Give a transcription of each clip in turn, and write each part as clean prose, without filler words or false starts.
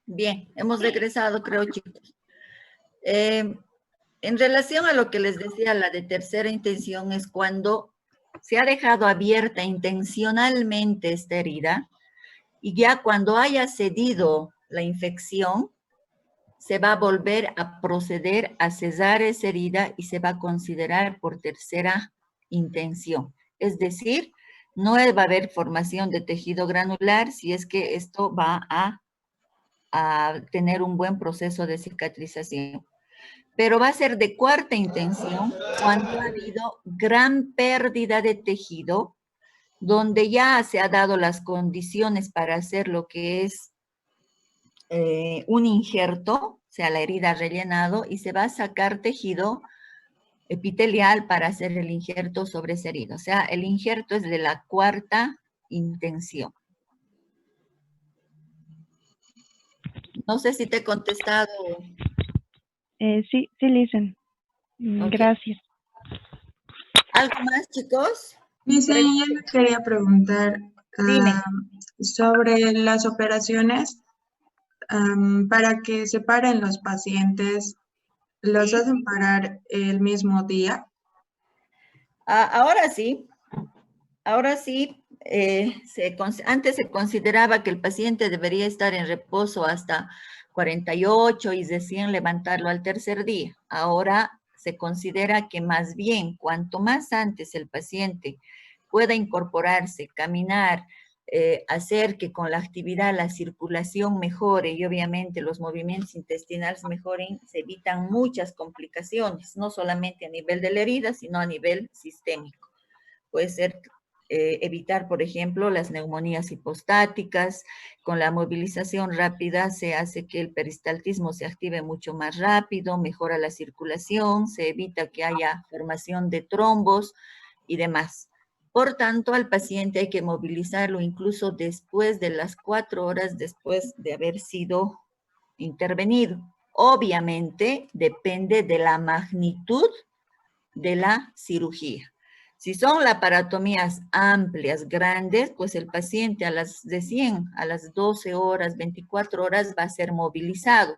Bien, hemos regresado, creo, chicos. En relación a lo que les decía, la de tercera intención es cuando se ha dejado abierta intencionalmente esta herida y ya cuando haya cedido la infección, se va a volver a proceder a cesar esa herida y se va a considerar por tercera intención. Es decir, no va a haber formación de tejido granular si es que esto va a tener un buen proceso de cicatrización. Pero va a ser de cuarta intención cuando ha habido gran pérdida de tejido, donde ya se ha dado las condiciones para hacer lo que es un injerto, o sea, la herida rellenado, y se va a sacar tejido epitelial para hacer el injerto sobre esa herida. O sea, el injerto es de la cuarta intención. No sé si te he contestado. Sí, Lisen. Okay. Gracias. ¿Algo más, chicos? Lisen, yo le quería preguntar sobre las operaciones para que se paren los pacientes. ¿Los hacen parar el mismo día? Ahora sí. Ahora sí, antes se consideraba que el paciente debería estar en reposo hasta 48 y recién levantarlo al tercer día. Ahora se considera que más bien, cuanto más antes el paciente pueda incorporarse, caminar, hacer que con la actividad la circulación mejore y obviamente los movimientos intestinales mejoren, se evitan muchas complicaciones, no solamente a nivel de la herida, sino a nivel sistémico. Puede ser evitar, por ejemplo, las neumonías hipostáticas. Con la movilización rápida se hace que el peristaltismo se active mucho más rápido, mejora la circulación, se evita que haya formación de trombos y demás. Por tanto, al paciente hay que movilizarlo incluso después de las 4 horas después de haber sido intervenido. Obviamente, depende de la magnitud de la cirugía. Si son laparotomías amplias, grandes, pues el paciente a las 12 horas, 24 horas va a ser movilizado.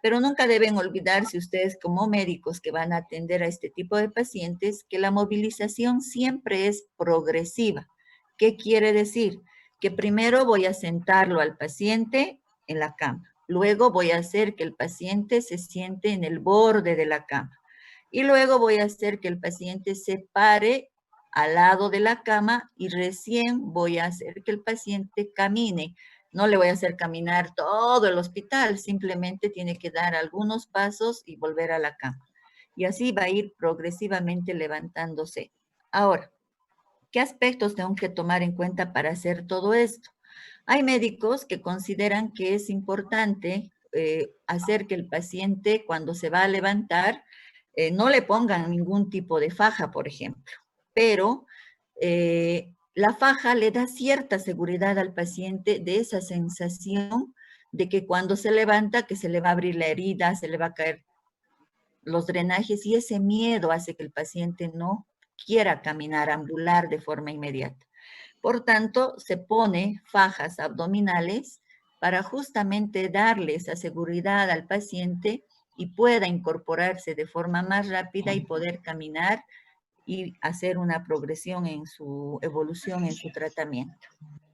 Pero nunca deben olvidarse ustedes como médicos que van a atender a este tipo de pacientes que la movilización siempre es progresiva. ¿Qué quiere decir? Que primero voy a sentarlo al paciente en la cama. Luego voy a hacer que el paciente se siente en el borde de la cama. Y luego voy a hacer que el paciente se pare al lado de la cama y recién voy a hacer que el paciente camine. No le voy a hacer caminar todo el hospital, simplemente tiene que dar algunos pasos y volver a la cama. Y así va a ir progresivamente levantándose. Ahora, ¿qué aspectos tengo que tomar en cuenta para hacer todo esto? Hay médicos que consideran que es importante hacer que el paciente cuando se va a levantar no le pongan ningún tipo de faja, por ejemplo, pero la faja le da cierta seguridad al paciente de esa sensación de que cuando se levanta, que se le va a abrir la herida, se le va a caer los drenajes y ese miedo hace que el paciente no quiera caminar, ambular de forma inmediata. Por tanto, se pone fajas abdominales para justamente darle esa seguridad al paciente y pueda incorporarse de forma más rápida y poder caminar y hacer una progresión en su evolución, en su tratamiento.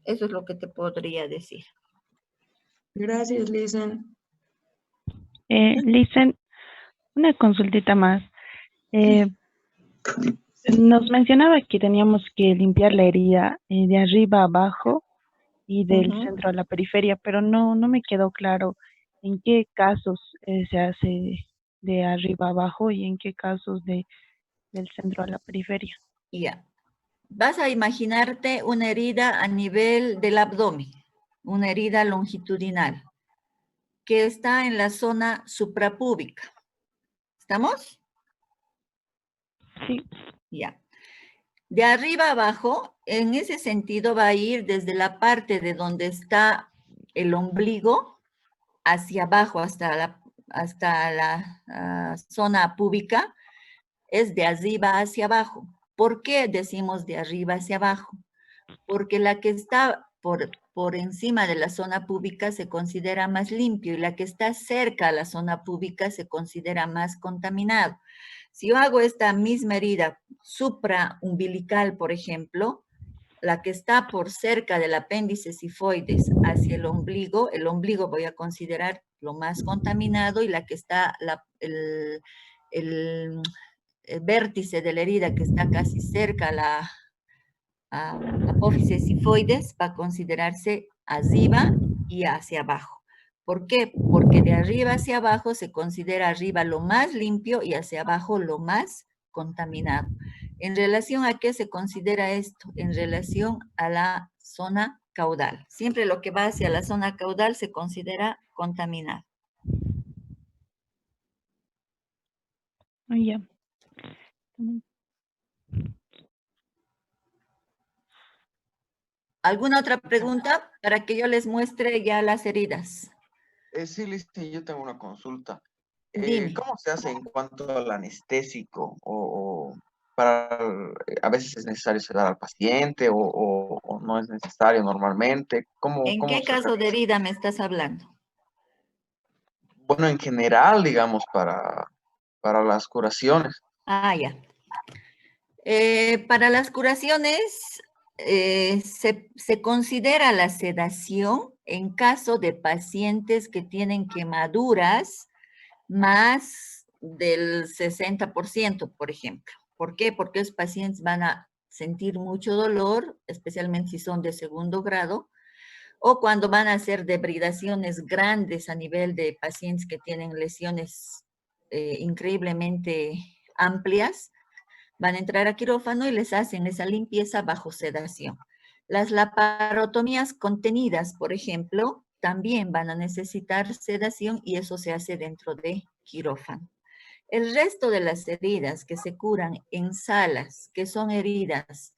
Eso es lo que te podría decir. Gracias, Lisen. Lisen, una consultita más. Nos mencionaba que teníamos que limpiar la herida de arriba a abajo y del centro a la periferia, pero no me quedó claro en qué casos se hace de arriba a abajo y en qué casos del centro a la periferia. Ya. Vas a imaginarte una herida a nivel del abdomen, una herida longitudinal, que está en la zona suprapúbica. ¿Estamos? Sí. Ya. De arriba a abajo, en ese sentido va a ir desde la parte de donde está el ombligo hacia abajo hasta la zona púbica, es de arriba hacia abajo. ¿Por qué decimos de arriba hacia abajo? Porque la que está por por encima de la zona púbica se considera más limpio y la que está cerca a la zona púbica se considera más contaminado. Si yo hago esta misma herida supraumbilical, por ejemplo, la que está por cerca del apéndice sifoides hacia el ombligo voy a considerar lo más contaminado, y la que está, el vértice de la herida que está casi cerca a la apófisis sifoides va a considerarse arriba y hacia abajo. ¿Por qué? Porque de arriba hacia abajo se considera arriba lo más limpio y hacia abajo lo más contaminado. ¿En relación a qué se considera esto? En relación a la zona caudal. Siempre lo que va hacia la zona caudal se considera contaminado. Ya. ¿Alguna otra pregunta para que yo les muestre ya las heridas? Sí, Liz, yo tengo una consulta. Dime. ¿Cómo se hace en cuanto al anestésico? Para, a veces es necesario sedar al paciente o no es necesario normalmente. ¿En qué Se caso de realiza? herida me estás hablando? Bueno, en general, digamos, para las curaciones. Ah, ya. Para las curaciones se considera la sedación en caso de pacientes que tienen quemaduras más del 60%, por ejemplo. ¿Por qué? Porque los pacientes van a sentir mucho dolor, especialmente si son de segundo grado, o cuando van a hacer debridaciones grandes a nivel de pacientes que tienen lesiones increíblemente amplias. Van a entrar a quirófano y les hacen esa limpieza bajo sedación. Las laparotomías contenidas, por ejemplo, también van a necesitar sedación y eso se hace dentro de quirófano. El resto de las heridas que se curan en salas, que son heridas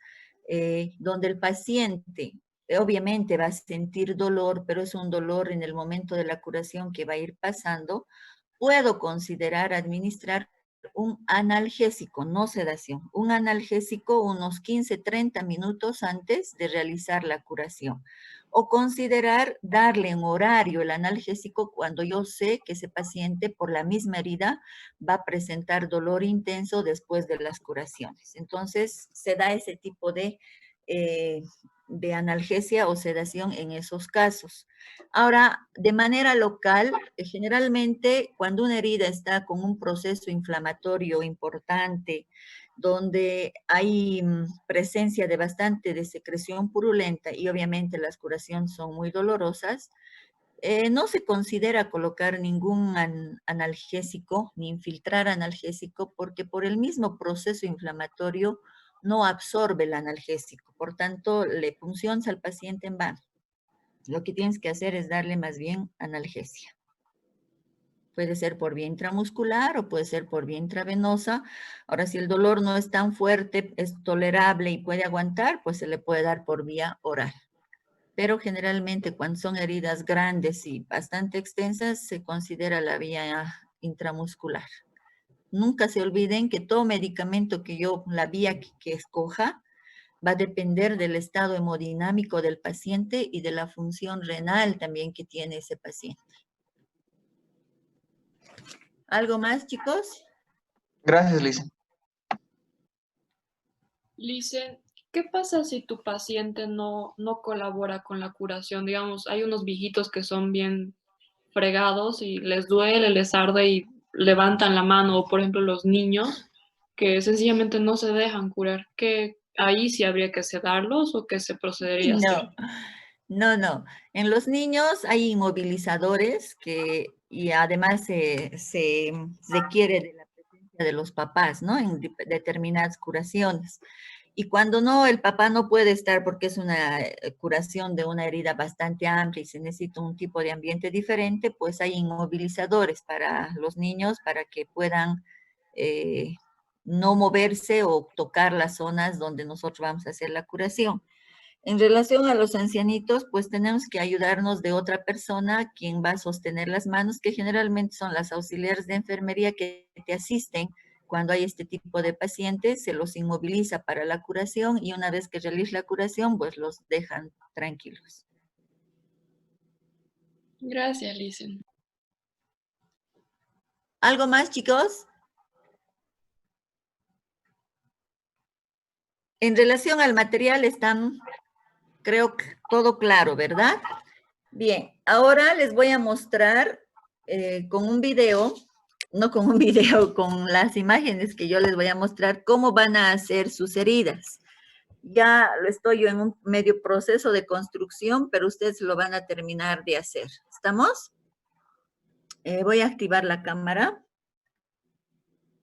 donde el paciente obviamente va a sentir dolor, pero es un dolor en el momento de la curación que va a ir pasando, puedo considerar administrar un analgésico, no sedación, un analgésico unos 15-30 minutos antes de realizar la curación. O considerar darle en horario el analgésico cuando yo sé que ese paciente por la misma herida va a presentar dolor intenso después de las curaciones. Entonces se da ese tipo de analgesia o sedación en esos casos. Ahora, de manera local, generalmente cuando una herida está con un proceso inflamatorio importante, donde hay presencia de bastante de secreción purulenta y obviamente las curaciones son muy dolorosas, no se considera colocar ningún analgésico ni infiltrar analgésico porque por el mismo proceso inflamatorio no absorbe el analgésico. Por tanto, le puncionas al paciente en vano. Lo que tienes que hacer es darle más bien analgesia. Puede ser por vía intramuscular o puede ser por vía intravenosa. Ahora, si el dolor no es tan fuerte, es tolerable y puede aguantar, pues se le puede dar por vía oral. Pero generalmente cuando son heridas grandes y bastante extensas, se considera la vía intramuscular. Nunca se olviden que todo medicamento la vía que escoja, va a depender del estado hemodinámico del paciente y de la función renal también que tiene ese paciente. ¿Algo más, chicos? Gracias, Liz. Lice, ¿qué pasa si tu paciente no colabora con la curación? Digamos, hay unos viejitos que son bien fregados y les duele, les arde y levantan la mano, o por ejemplo los niños que sencillamente no se dejan curar. ¿Qué ahí sí habría que sedarlos o qué se procedería a hacer? No. En los niños hay inmovilizadores y además se requiere de la presencia de los papás, ¿no? En determinadas curaciones. Y cuando no, el papá no puede estar porque es una curación de una herida bastante amplia y se necesita un tipo de ambiente diferente, pues hay inmovilizadores para los niños para que puedan no moverse o tocar las zonas donde nosotros vamos a hacer la curación. En relación a los ancianitos, pues tenemos que ayudarnos de otra persona quien va a sostener las manos, que generalmente son las auxiliares de enfermería que te asisten cuando hay este tipo de pacientes, se los inmoviliza para la curación y una vez que realiza la curación, pues los dejan tranquilos. Gracias, Licen. ¿Algo más, chicos? En relación al material están, creo que todo claro, ¿verdad? Bien, ahora les voy a mostrar con un video, no con un video, con las imágenes que yo les voy a mostrar cómo van a hacer sus heridas. Ya lo estoy yo en un medio proceso de construcción, pero ustedes lo van a terminar de hacer. ¿Estamos? Voy a activar la cámara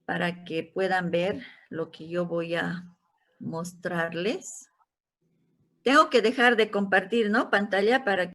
para que puedan ver lo que yo voy a mostrarles. Tengo que dejar de compartir, ¿no? Pantalla para